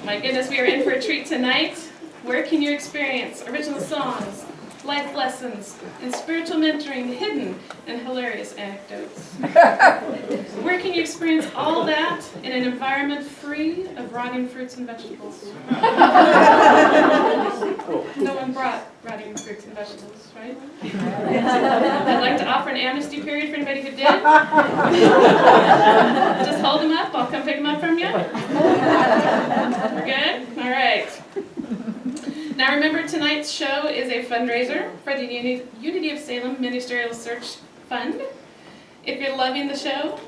My goodness, we are in for a treat tonight. Where can you experience original songs, life lessons, and spiritual mentoring hidden in hilarious anecdotes? Where can you experience all that in an environment free of rotting fruits and vegetables? No one brought rotting fruits and vegetables, right? I'd like to offer an amnesty period for anybody who did. Just hold them up. I'll come pick them up from you. We're good? All right. Now remember, tonight's show is a fundraiser for the Unity of Salem Ministerial Search Fund. If you're loving the show,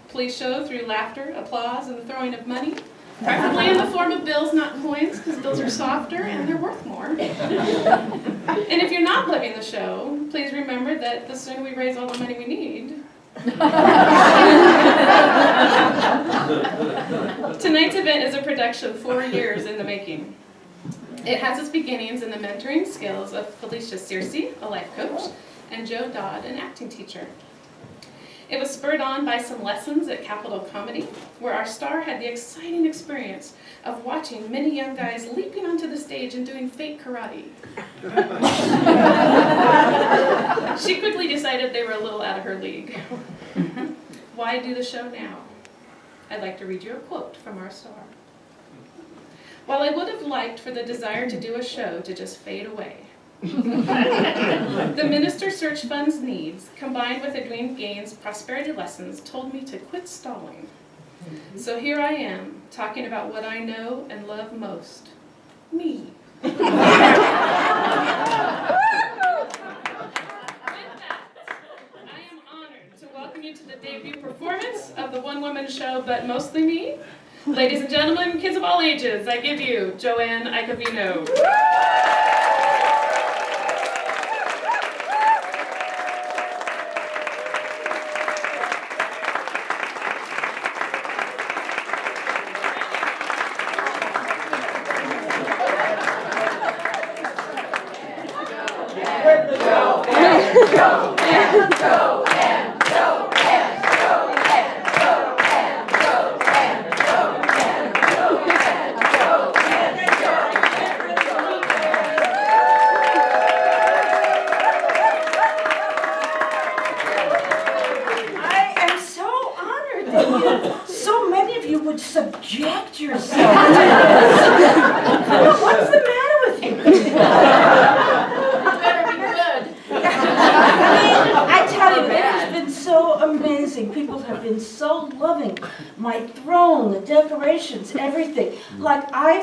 please show through laughter, applause, and the throwing of money. Preferably in the form of bills, not coins, because bills are softer and they're worth more. And if you're not loving the show, please remember that the sooner we raise all the money we need. Tonight's event is a production 4 years in the making. It has its beginnings in the mentoring skills of Felicia Searcy, a life coach, and Joe Dodd, an acting teacher. It was spurred on by some lessons at Capitol Comedy, where our star had the exciting experience of watching many young guys leaping onto the stage and doing fake karate. She quickly decided they were a little out of her league. Why do the show now? I'd like to read you a quote from our star. While I would have liked for the desire to do a show to just fade away, the Minister Search Fund's needs, combined with Edwin Gaines' prosperity lessons, told me to quit stalling. So here I am, talking about what I know and love most, me. With that, I am honored to welcome you to the debut performance of the one-woman show, But Mostly Me. Ladies and gentlemen, kids of all ages, I give you Joanne Icavino. Subject yourself to this. What's the matter with you? Better be good. I tell you, it has been so amazing. People have been so loving. My throne, the decorations, everything. Like I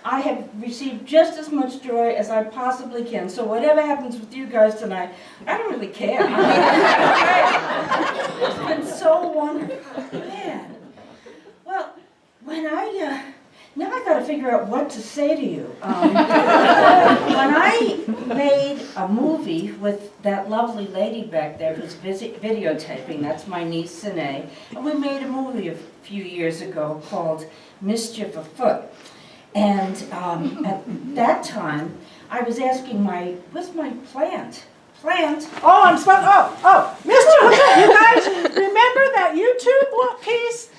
have received just as much joy as I possibly can. So whatever happens with you guys tonight, I don't really care. It's been so wonderful. Man. Well, now I got to figure out what to say to you. When I made a movie with that lovely lady back there who's videotaping, that's my niece Sine, and we made a movie a few years ago called Mischief Afoot. And at that time, I was asking where's my plant? Oh, I'm supposed. Oh, Mr. You guys remember that YouTube piece,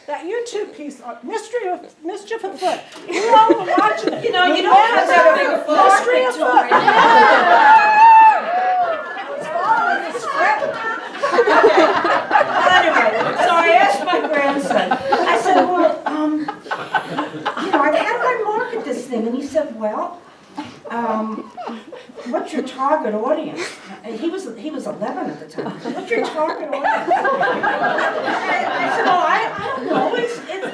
Mischief Afoot. We all were watching it. You know, you don't have that big a foot. Mystery Afoot. Well, anyway, so I asked my grandson. I said, well, how do I market this thing? And he said, well, what's your target audience? He was 11 at the time. What's your target audience? I said, oh, I don't know.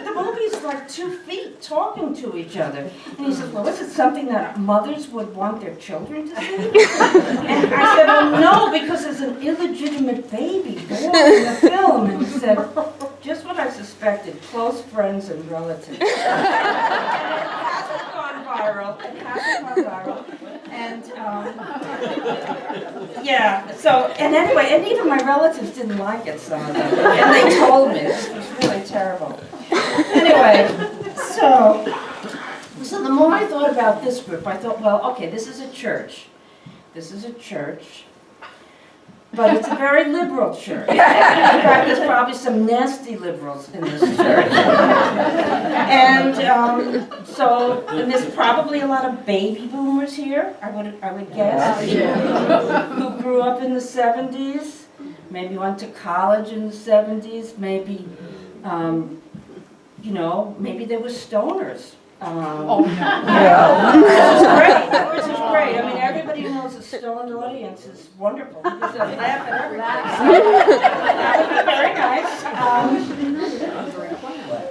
The movie's like 2 feet talking to each other. And he said, well, is it something that mothers would want their children to see? And I said, oh, no, because there's an illegitimate baby born in the film. And he said, just what I suspected, close friends and relatives. It hasn't gone viral. And, and anyway, and even my relatives didn't like it, some of them. And they told me. It was really terrible. Anyway, so the more I thought about this group, I thought, well, okay, this is a church. But it's a very liberal church. In fact, there's probably some nasty liberals in this church. And and there's probably a lot of baby boomers here, I would guess, who grew up in the 70s, maybe went to college in the 70s, maybe, maybe they were stoners. Which is great. I mean, everybody knows a stoned audience is wonderful because they laugh at everything. Very nice.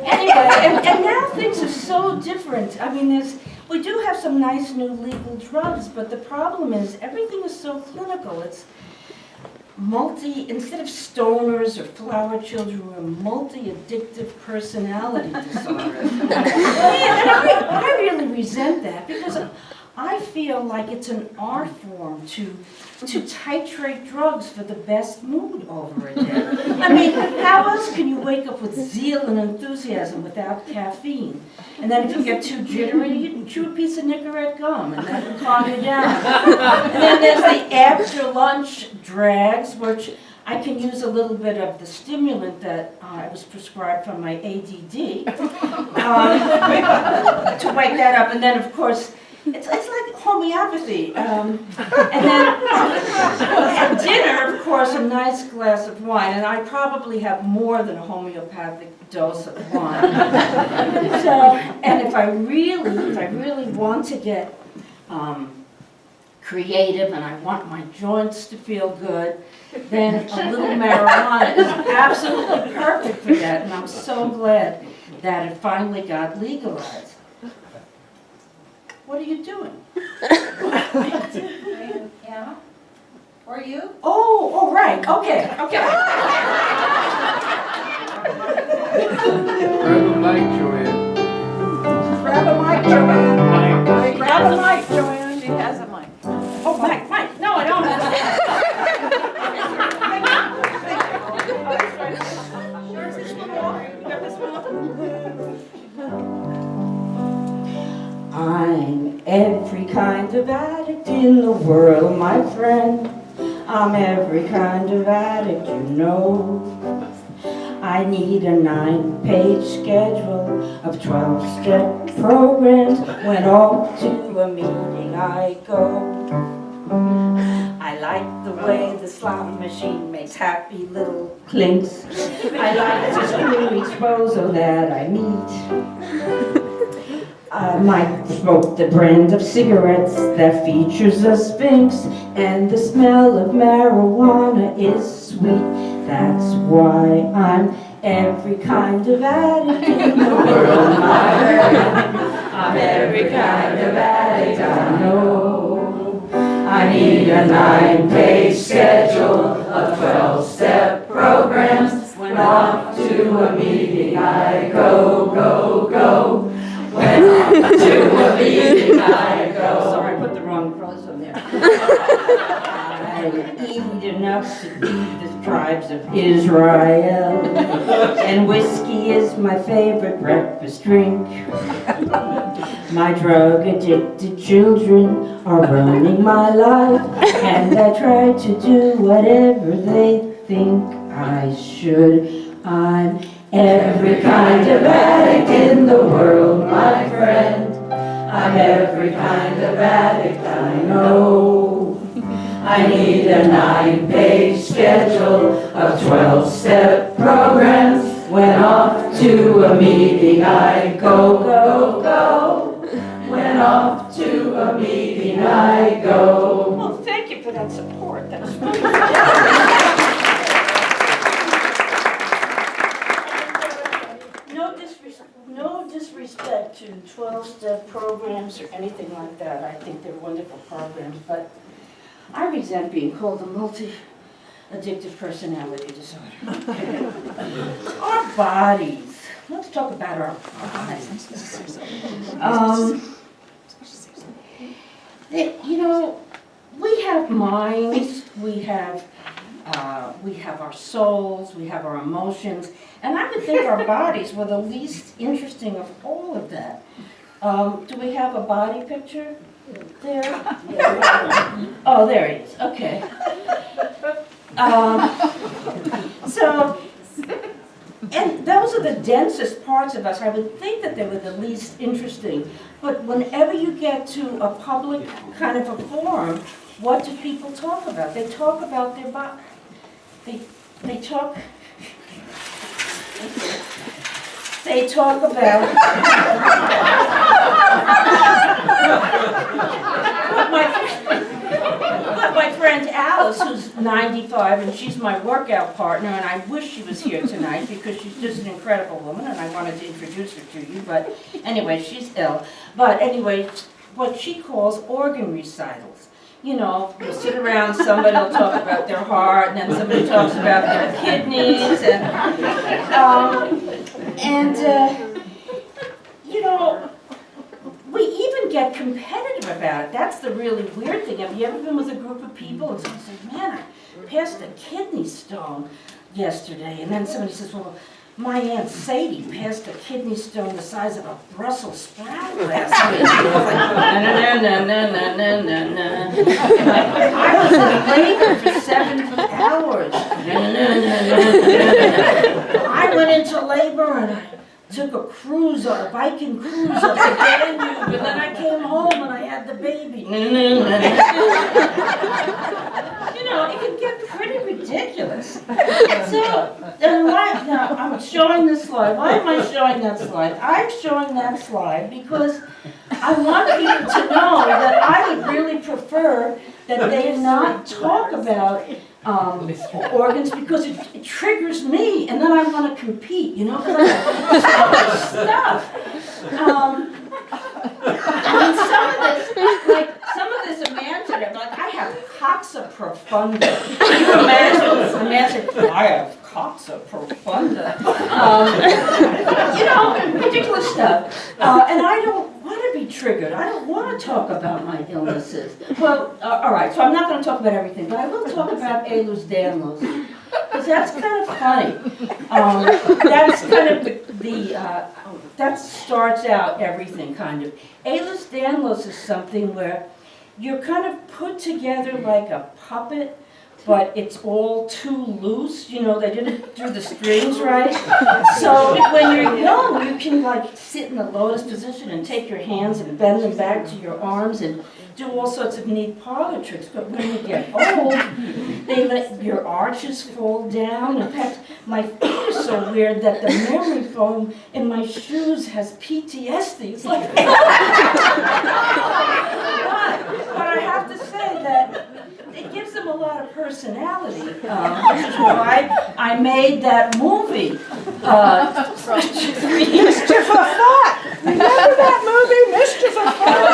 Anyway, and now things are so different. I mean, we do have some nice new legal drugs, but the problem is everything is so clinical. It's instead of stoners or flower children, we're multi-addictive personality disorders. And I really resent that because I feel like it's an art form to titrate drugs for the best mood over a day. I mean, how else can you wake up with zeal and enthusiasm without caffeine? And then if you get too jittery, you can chew a piece of Nicorette gum and that will calm you down. And then there's the after lunch drags, which I can use a little bit of the stimulant that I was prescribed from my ADD to wake that up. And then, of course, it's like homeopathy. And then at dinner, of course, a nice glass of wine. And I probably have more than a homeopathic dose of wine. And if I really want to get creative and I want my joints to feel good, then a little marijuana is absolutely perfect for that. And I'm so glad that it finally got legalized. What are you doing? Anna? Or you? Oh, right. Okay. Grab a mic, Joanne. Grab a mic, Joanne. Grab a mic, Joanne. She has a mic. Oh, Mike. No, I don't. Where's this one off? You got this one off? I'm every kind of addict in the world, my friend. I'm every kind of addict, you know. I need a 9-page schedule of 12-step programs. When off to a meeting I go. I like the way the slot machine makes happy little clinks. I like to screw each bozo that I meet. I might smoke the brand of cigarettes that features a sphinx, and the smell of marijuana is sweet. That's why I'm every kind of addict in the world, my friend. I'm every kind of addict I know. I need a 9-page schedule of 12-step programs. When off to a meeting I go. When off to a meeting I go. Sorry, I put the wrong cross on there. I eat enough to feed the tribes of Israel, and whiskey is my favorite breakfast drink. My drug-addicted children are running my life, and I try to do whatever they think I should. I'm every kind of addict in the world, my friend. I'm every kind of addict I know. I need a 9-page schedule of 12-step programs. When off to a meeting I go. When off to a meeting I go. Well, thank you for that support. That was really No disrespect to 12-step programs or anything like that. I think they're wonderful programs, but I resent being called a multi-addictive personality disorder. Our bodies. Let's talk about our bodies. We have minds, we have our souls, we have our emotions, and I would think our bodies were the least interesting of all of that. Do we have a body picture there? Oh, there he is. Okay. So, and those are the densest parts of us. I would think that they were the least interesting. But whenever you get to a public kind of a forum, what do people talk about? They talk about their body. They talk about my friend Alice, who's 95, and she's my workout partner, and I wish she was here tonight because she's just an incredible woman, and I wanted to introduce her to you, but anyway, she's ill. But anyway, what she calls organ recitals. You know, you'll sit around, somebody will talk about their heart, and then somebody talks about their kidneys, you know, we even get competitive about it. That's the really weird thing. Have you ever been with a group of people and someone says, man, I passed a kidney stone yesterday, and then somebody says, well, my Aunt Sadie passed a kidney stone the size of a Brussels sprout last week. I was in labor for 7 hours. I went into labor and I took a cruise, a Viking cruise up the Danube, and then I came home and I had the baby. You know, it can get pretty ridiculous. So, now I'm showing this slide. Why am I showing that slide? I'm showing that slide because I want people to know that I would really prefer that they not talk about organs because it triggers me, and then I want to compete, you know, because I have so much stuff. And some of this imaginative, like I have coxa profunda. Can you imagine, I have coxa profunda. You know, ridiculous stuff. And I don't want to be triggered. I don't want to talk about my illnesses. Well, all right, so I'm not going to talk about everything, but I will talk about Ehlers-Danlos, because that's kind of funny. That's kind of that starts out everything, kind of. Ehlers-Danlos is something where you're kind of put together like a puppet, but it's all too loose. You know, they didn't do the strings right. So when you're young, you can like sit in the lotus position and take your hands and bend them back to your arms and do all sorts of neat parlor tricks. But when you get old, they let your arches fall down. In fact, my feet are so weird that the memory foam in my shoes has PTSD. It's like, but I have to say that it gives them a lot of personality, which is why I made that movie. Mischief of Thought. Remember that movie, Mischief of Thought,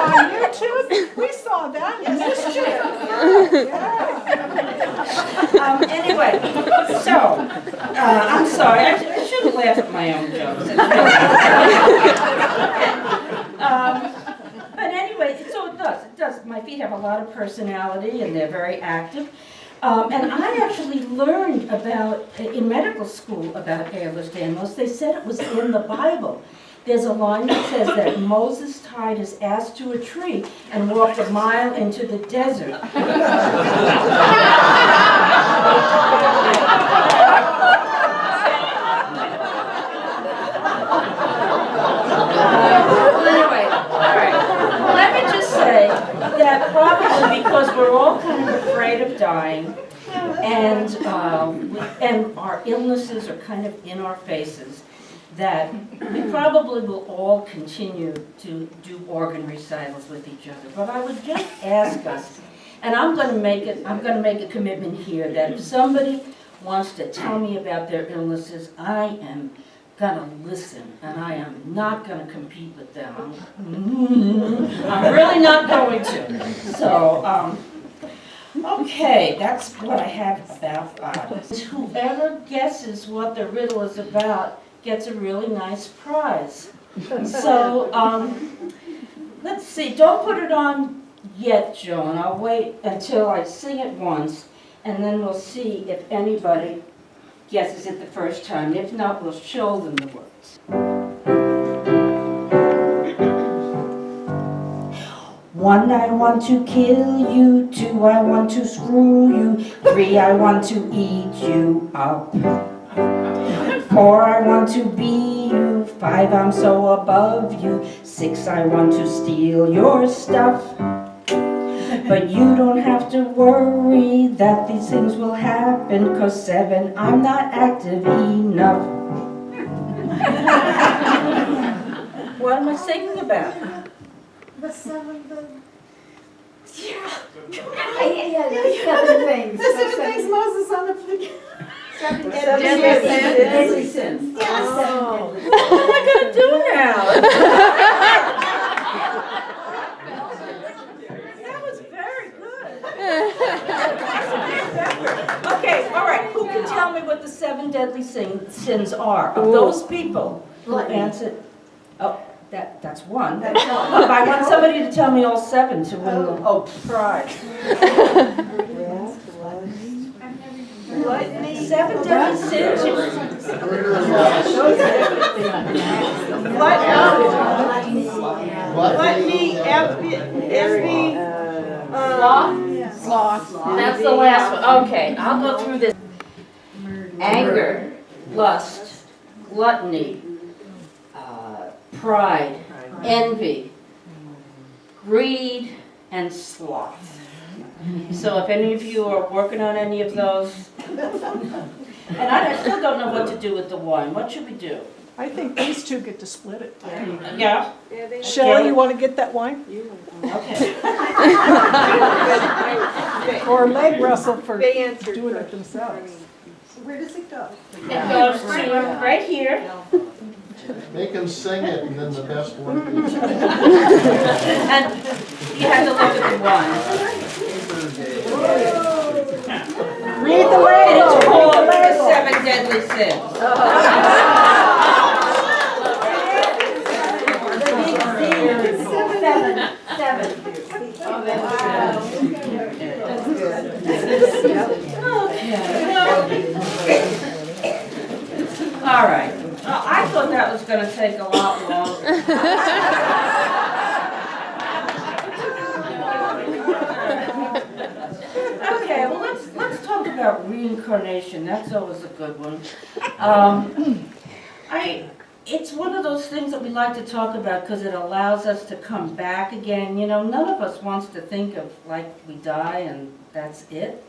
on YouTube? We saw that. Mischief of Thought. Yeah. Anyway, so I'm sorry. I shouldn't laugh at my own jokes. But anyway, so it does. My feet have a lot of personality, and they're very active. And I actually learned in medical school about Ehlers-Danlos. They said it was in the Bible. There's a line that says that Moses tied his ass to a tree and walked a mile into the desert. That probably because we're all kind of afraid of dying, and our illnesses are kind of in our faces, that we probably will all continue to do organ recitals with each other. But I would just ask us, and I'm going to make a commitment here that if somebody wants to tell me about their illnesses, I am gonna listen, and I am not gonna compete with them. I'm really not going to. So, okay, that's what I have about whoever guesses what the riddle is about gets a really nice prize. So, let's see. Don't put it on yet, Joan. I'll wait until I sing it once, and then we'll see if anybody guesses it the first time. If not, we'll show them the words. 1, I want to kill you. 2, I want to screw you. 3, I want to eat you up. 4, I want to be you. 5, I'm so above you. 6, I want to steal your stuff. But you don't have to worry that these things will happen, 'cause 7, I'm not active enough. What am I singing about? The 7 things. The 7 things Moses on the fig. Deadly sins. Yes. What am I gonna do now? That was very good. Okay, all right. Who can tell me what the 7 deadly sins are? Of those people who answered. Oh, that's one. But I want somebody to tell me all 7 to win. Oh, pride. 7 deadly sins. Gluttony, envy, sloth. That's the last one. Okay, I'll go through this. Anger, lust, gluttony, pride, envy, greed, and sloth. So if any of you are working on any of those, and I still don't know what to do with the wine. What should we do? I think these two get to split it. Yeah? Shelley, you want to get that wine? Okay. Or leg wrestle for doing it themselves. Where does it go? It goes to right here. Make them sing it and then the best one gets it. And you have to look at the wine. Read the It's label. called the 7 deadly sins. All right. I thought that was going to take a lot longer. Okay, well let's talk about reincarnation. That's always a good one. It's one of those things that we like to talk about because it allows us to come back again. You know, none of us wants to think of like we die and that's it.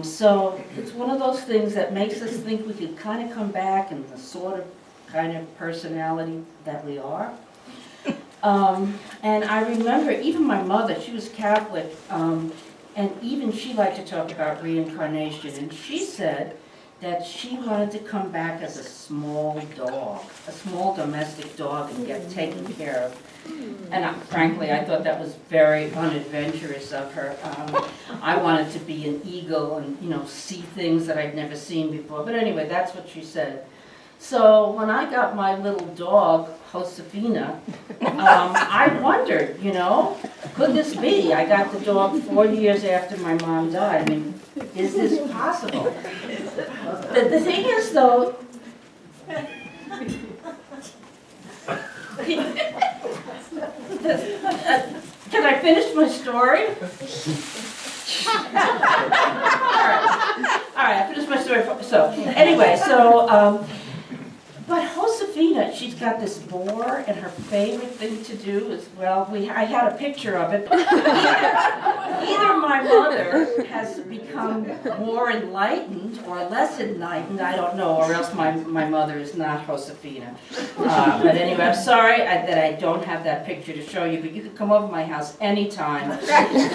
So it's one of those things that makes us think we could kind of come back in the sort of kind of personality that we are. And I remember even my mother, she was Catholic, and even she liked to talk about reincarnation. And she said that she wanted to come back as a small dog, a small domestic dog, and get taken care of. And frankly, I thought that was very unadventurous of her. I wanted to be an eagle and, you know, see things that I'd never seen before. But anyway, that's what she said. So when I got my little dog, Josefina, I wondered, you know, could this be? I got the dog 4 years after my mom died. I mean, is this possible? The thing is, though, can I finish my story? All right, I finished my story. So anyway, but Josefina, she's got this boar, and her favorite thing to do is, well, I had a picture of it. Either my mother has become more enlightened or less enlightened, I don't know, or else my mother is not Josefina. But anyway, I'm sorry that I don't have that picture to show you, but you can come over to my house anytime.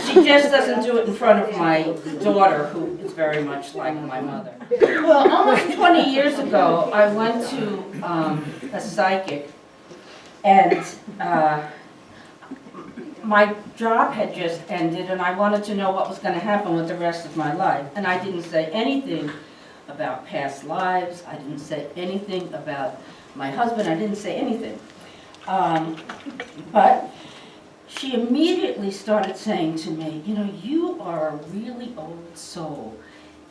She just doesn't do it in front of my daughter, who is very much like my mother. Well, almost 20 years ago, I went to a psychic, and my job had just ended, and I wanted to know what was going to happen with the rest of my life. And I didn't say anything about past lives. I didn't say anything about my husband. I didn't say anything. But she immediately started saying to me, you know, you are a really old soul.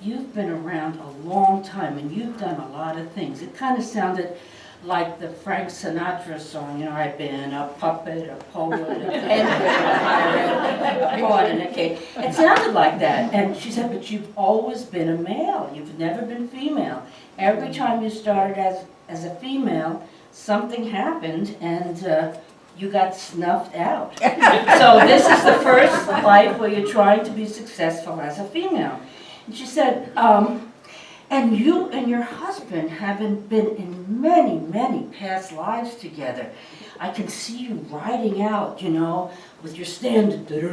You've been around a long time, and you've done a lot of things. It kind of sounded like the Frank Sinatra song, you know, I've been a puppet, a poet, a penguin, a pirate, a pawn, and a king. It sounded like that. And she said, but you've always been a male. You've never been female. Every time you started as a female, something happened and you got snuffed out. So this is the first life where you're trying to be successful as a female. And she said, and you and your husband haven't been in many, many past lives together. I can see you riding out, you know, with your stand, and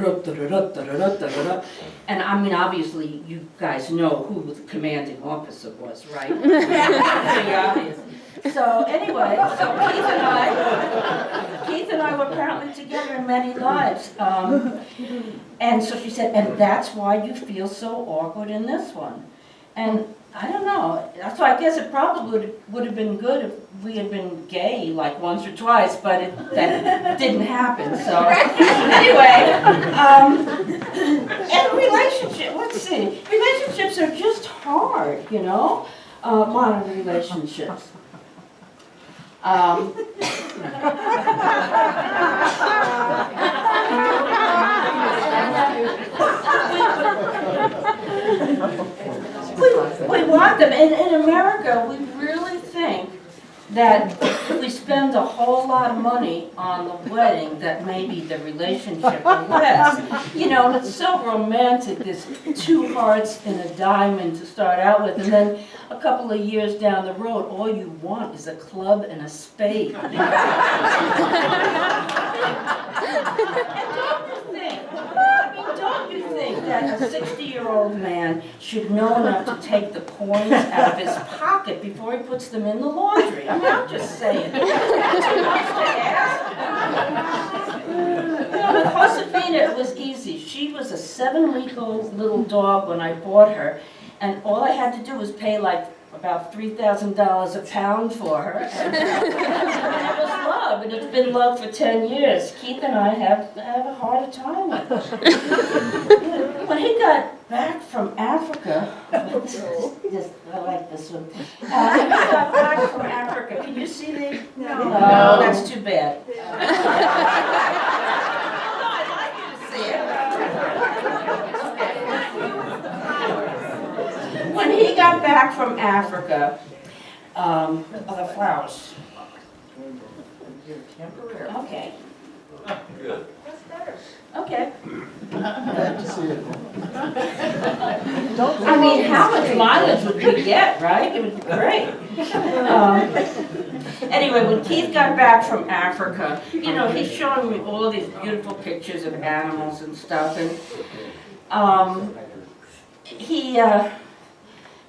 I mean, obviously, you guys know who the commanding officer was, right? Pretty obvious. So anyway, so Keith and I were apparently together in many lives. And so she said, and that's why you feel so awkward in this one. And I don't know. So I guess it probably would have been good if we had been gay like once or twice, but that didn't happen. So anyway, and relationship. Let's see. Relationships are just hard, you know. Modern relationships. We want them. In America, we really think that if we spend a whole lot of money on the wedding, that maybe the relationship will last. You know, and it's so romantic, this 2 hearts and a diamond to start out with, and then a couple of years down the road, all you want is a club and a spade. Don't you think that a 60-year-old man should know enough to take the coins out of his pocket before he puts them in the laundry? I mean, I'm just saying. Too much to ask. You know, with Josefina, it was easy. She was a 7-week-old little dog when I bought her, and all I had to do was pay like about $3,000 a pound for her. And it was love, and it's been love for 10 years. Keith and I have a harder time with it. When he got back from Africa, I like this one. He got back from Africa. Can you see the? No, that's too bad. I'd like you to see it. When he got back from Africa, the flowers. Okay. Good. Okay. Glad to see it. I mean, how much mileage would we get, right? It would be great. Anyway, when Keith got back from Africa, you know, he's showing me all these beautiful pictures of animals and stuff, and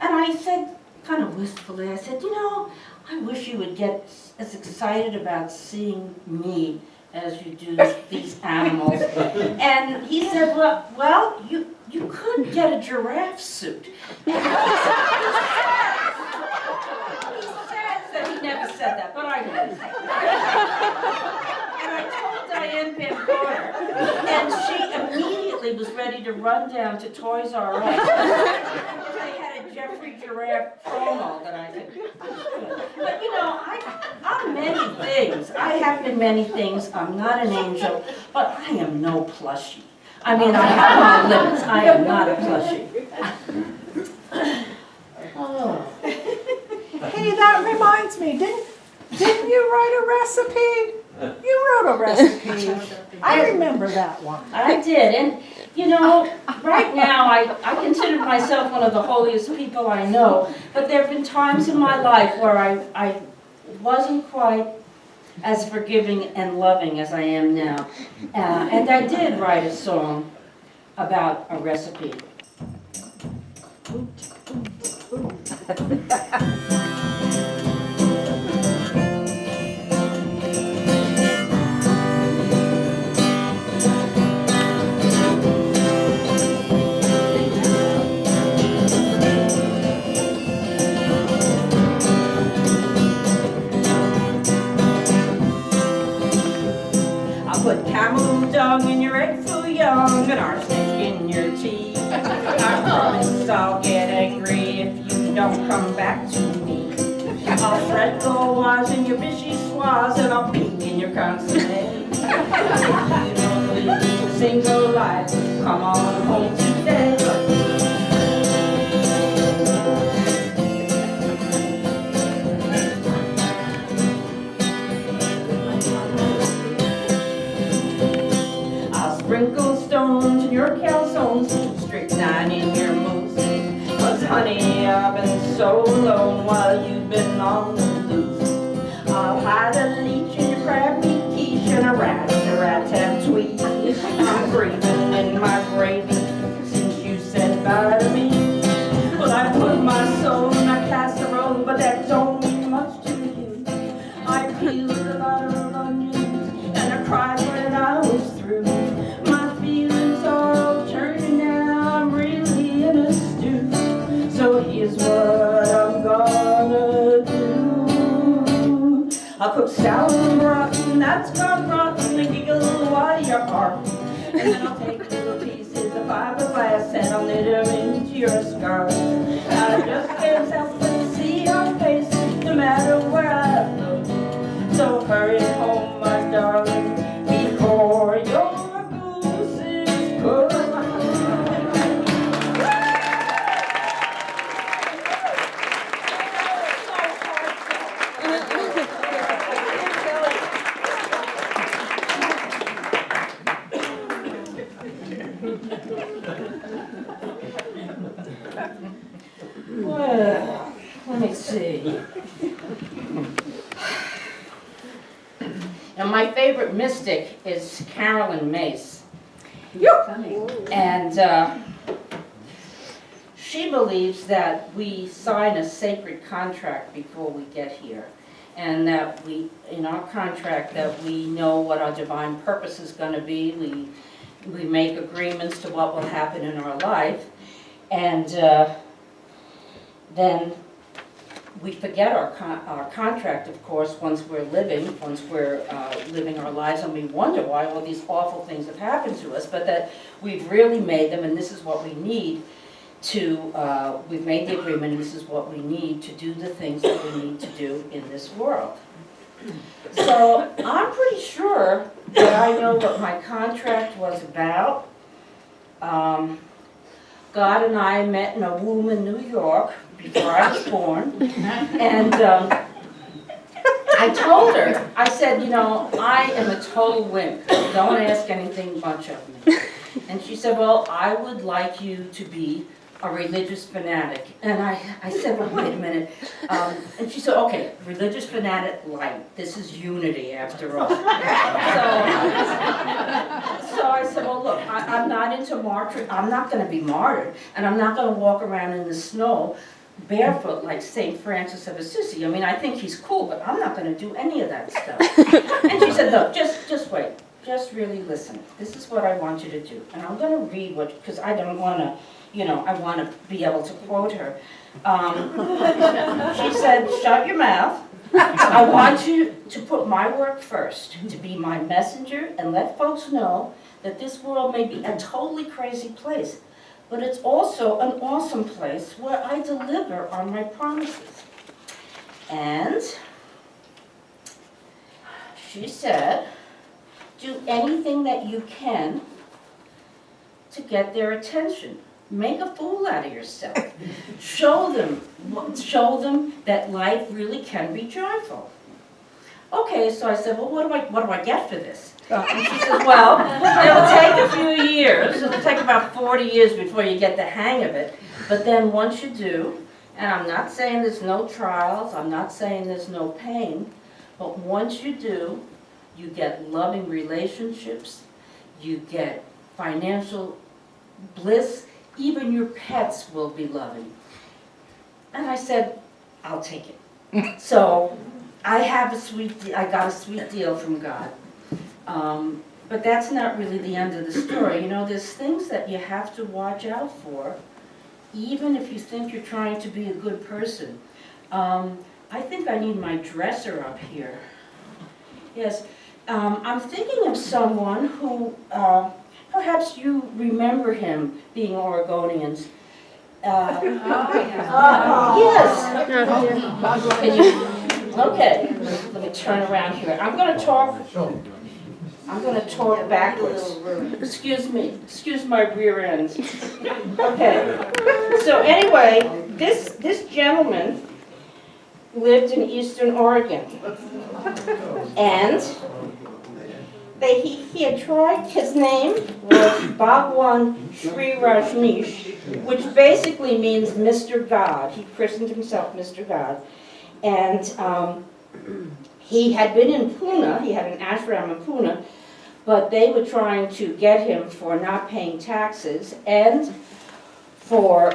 and I said, kind of wistfully, I said, you know, I wish you would get as excited about seeing me as you do these animals. And he said, well, you could get a giraffe suit. He says that he never said that, but I know. And I told Diane Van Gorder, and she immediately was ready to run down to Toys R Us. They had a Jeffrey Giraffe promo that I could. But you know, I'm many things. I have been many things. I'm not an angel, but I am no plushie. I mean, I have my limits. I am not a plushie. Oh. Hey, that reminds me, didn't you write a recipe? You wrote a recipe. I remember that one. I did, and you know, right now I consider myself one of the holiest people I know, but there have been times in my life where I wasn't quite as forgiving and loving as I am now. And I did write a song about a recipe. Put camel dung in your egg fouillon and arsenic in your tea. I promise I'll get angry if you don't come back to me. I'll thread the wires in your fishy swaz, and I'll peek in your consomme. If you don't leave a single life, come on home today. I'll sprinkle stones in your calzones, strychnine in your mousse. 'Cause honey, I've been so alone while you've been on the loose. I'll hide a leech in your crab meat quiche and a rat-tat tweet. I'm breathing in my gravy since you said bye to me. Well, I put my soul in a casserole, but that don't mean much to you. I peeled a lot of onions and I cried when I was through. My feelings are all churning now, I'm really in a stew. So here's what I'm gonna do. I'll cook salad rotten, that's gone rotten, and giggle while you're barking. And then I'll take little pieces of fiberglass and I'll knit them into your scarf. I just can't help but see your face, no matter where I look. So hurry home, my darling, before your goose is cooked. Well, let me see. Now, my favorite mystic is Carolyn Mace. And she believes that we sign a sacred contract before we get here. And that in our contract, that we know what our divine purpose is going to be. We make agreements to what will happen in our life. And then we forget our contract, of course, once we're living our lives, and we wonder why all these awful things have happened to us, but that we've really made them, and this is what we need to, we've made the agreement, and this is what we need to do the things that we need to do in this world. So I'm pretty sure that I know what my contract was about. God and I met in a womb in New York before I was born, and I told her, I said, you know, I am a total wimp, don't ask anything much of me. And she said, well, I would like you to be a religious fanatic. And I said, well, wait a minute. And she said, okay, religious fanatic light, this is unity after all. So I said, well, look, I'm not into martyrdom, I'm not going to be martyred, and I'm not going to walk around in the snow barefoot like St. Francis of Assisi. I mean, I think he's cool, but I'm not going to do any of that stuff. And she said, no, just wait. Just really listen. This is what I want you to do. And I'm going to read what, because I don't want to, you know, I want to be able to quote her. She said, shut your mouth. I want you to put my work first, to be my messenger and let folks know that this world may be a totally crazy place, but it's also an awesome place where I deliver on my promises. And she said, do anything that you can to get their attention. Make a fool out of yourself. Show them that life really can be joyful. Okay, so I said, well, what do I get for this? And she said, well, it'll take a few years. It'll take about 40 years before you get the hang of it. But then once you do, and I'm not saying there's no trials, I'm not saying there's no pain, but once you do, you get loving relationships, you get financial bliss, even your pets will be loving. And I said, I'll take it. So I got a sweet deal from God. But that's not really the end of the story. You know, there's things that you have to watch out for, even if you think you're trying to be a good person. I think I need my dresser up here. Yes, I'm thinking of someone who, perhaps you remember him, being Oregonians. Yes. Can you Okay, let me turn around here. I'm gonna talk backwards. Excuse me, excuse my rear end. Okay, so anyway, this gentleman lived in Eastern Oregon. And he had tried, his name was Bhagwan Sri Rajneesh, which basically means Mr. God. He christened himself Mr. God. And he had been in Pune, he had an ashram in Pune, but they were trying to get him for not paying taxes and for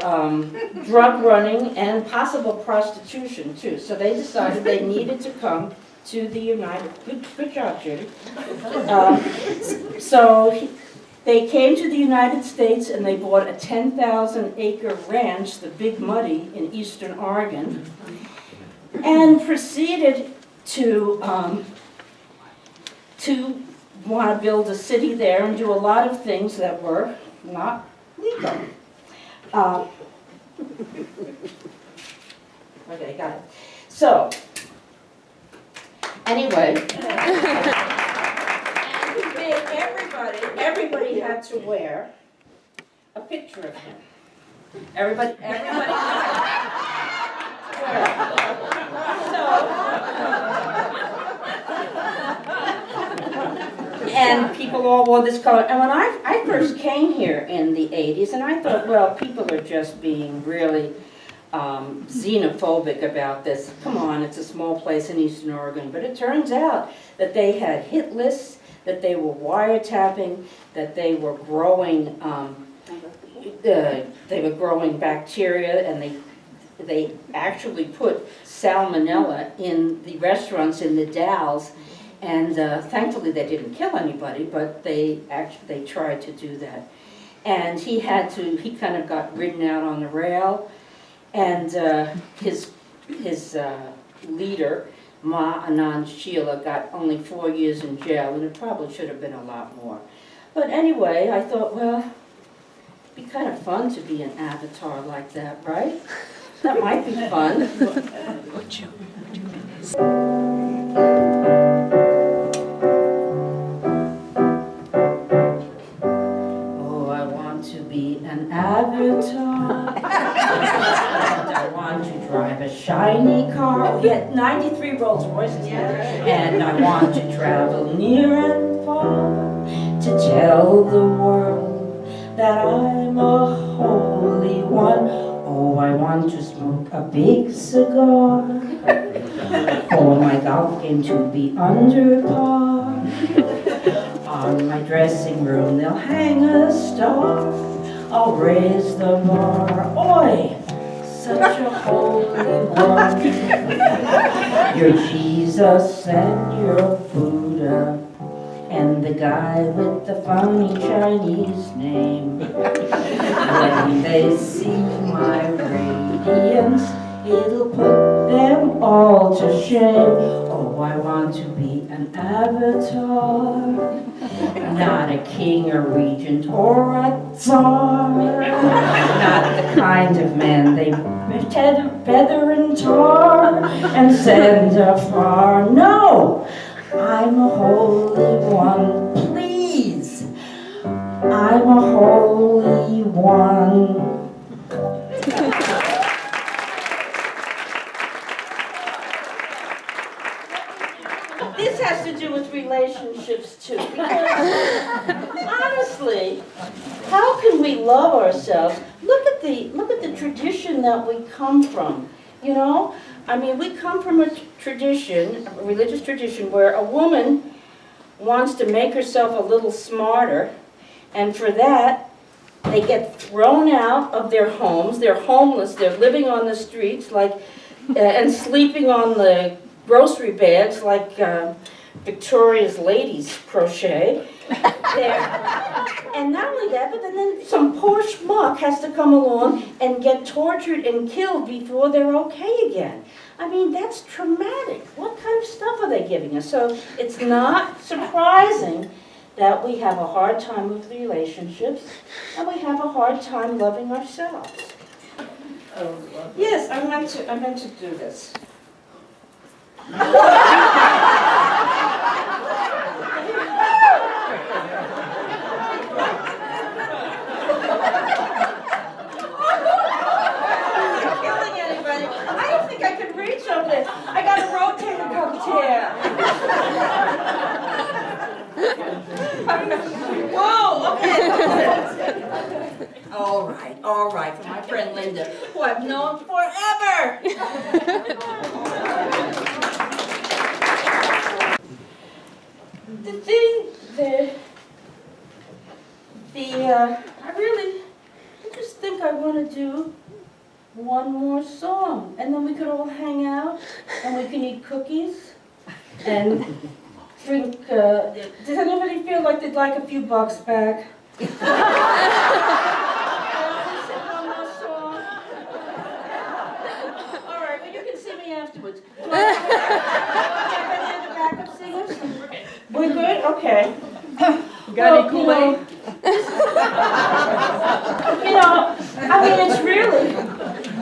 drug running and possible prostitution too. So they decided they needed to come to the good job, Judy. They came to the United States and they bought a 10,000-acre ranch, the Big Muddy in Eastern Oregon, and proceeded to want to build a city there and do a lot of things that were not legal. Okay, got it. So, anyway, and he made everybody had to wear a picture of him. Everybody had to wear it. And people all wore this color. And when I first came here in the 80s, and I thought, well, people are just being really xenophobic about this. Come on, it's a small place in Eastern Oregon. But it turns out that they had hit lists, that they were wiretapping, that they were growing bacteria, and they actually put salmonella in the restaurants in the Dalles. And thankfully they didn't kill anybody, but they tried to do that. And he kind of got ridden out on the rail, and his leader, Ma Anand Sheila, got only 4 years in jail, and it probably should have been a lot more. But anyway, I thought, well, it'd be kind of fun to be an avatar like that, right? That might be fun. An avatar, and I want to drive a shiny car. We had 93 Rolls Royces, and I want to travel near and far to tell the world that I'm a holy one. Oh, I want to smoke a big cigar, for my golf game to be under par. On my dressing room they'll hang a star. I'll raise the bar. Oi, such a holy one. You're Jesus and you're Buddha, and the guy with the funny Chinese name. When they see my radiance, it'll put them all to shame. Oh, I want to be an avatar, not a king or regent or a czar, not the kind of man they feather and tar and send afar. No, I'm a holy one, please. I'm a holy one. This has to do with relationships too, because honestly, how can we love ourselves? Look at the tradition that we come from. You know, I mean, we come from a tradition, a religious tradition, where a woman wants to make herself a little smarter, and for that, they get thrown out of their homes. They're homeless. They're living on the streets, and sleeping on the grocery bags like Victoria's ladies crochet. And not only that, but then some poor schmuck has to come along and get tortured and killed before they're okay again. I mean, that's traumatic. What kind of stuff are they giving us? So it's not surprising that we have a hard time with relationships, and we have a hard time loving ourselves. Yes, I meant to do this. Killing anybody. I don't think I could reach over there. I gotta rotate a couple chair. Whoa, okay. All right, for my friend Linda, who I've known forever. The thing that, I just think I want to do one more song, and then we could all hang out, and we can eat cookies, and drink, does anybody feel like they'd like a few bucks back? One more song? All right, well, you can see me afterwards. Do I have any other backup singers? We're good? Okay. Got any Kool-Aid?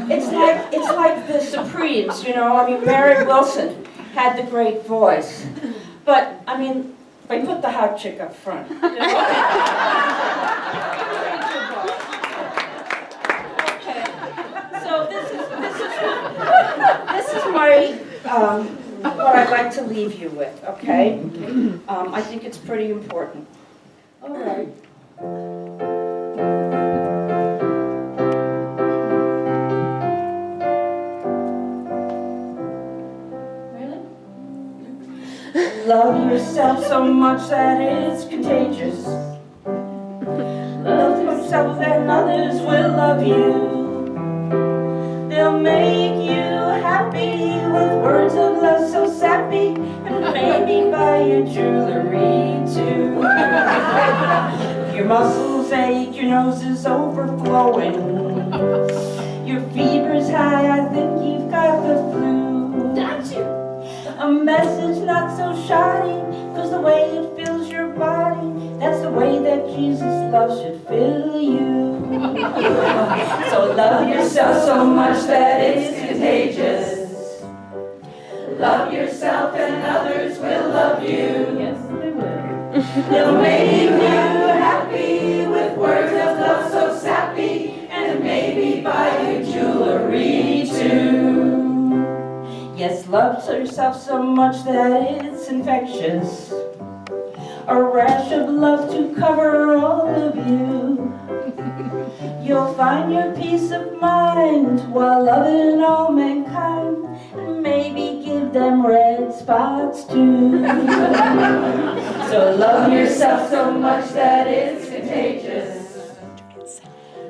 It's like the Supremes, you know. I mean, Mary Wilson had the great voice, but I mean, they put the hot chick up front. You know? Okay. So this is my what I'd like to leave you with. Okay. I think it's pretty important. All right. Love yourself so much that it's contagious. Love yourself and others will love you. They'll make you happy with words of love so sappy, and maybe buy you jewelry too. Your muscles ache, your nose is overflowing, your fever's high, I think you've got the flu. Don't you? A message not so shoddy, cause the way it fills your body, that's the way that Jesus' love should fill you. So love yourself so much that it's contagious. Love yourself and others will love you. Yes, they will. They'll make you happy with words of love so sappy, and maybe buy you jewelry too. Yes, love yourself so much that it's infectious. A rash of love to cover all of you. You'll find your peace of mind while loving all mankind, and maybe give them red spots too. So love yourself so much that it's contagious.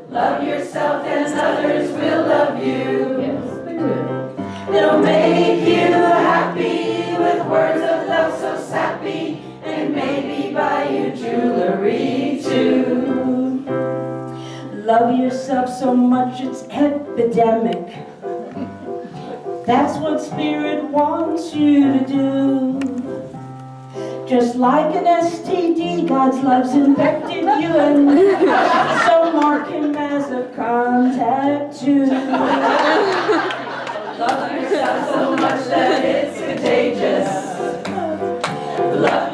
Love yourself and others will love you. Yes, they will. They'll make you happy with words of love so sappy, and maybe buy you jewelry too. Love yourself so much it's epidemic. That's what Spirit wants you to do. Just like an STD, God's love's infected you, and so mark him as a contact too. Love yourself so much that it's contagious. Love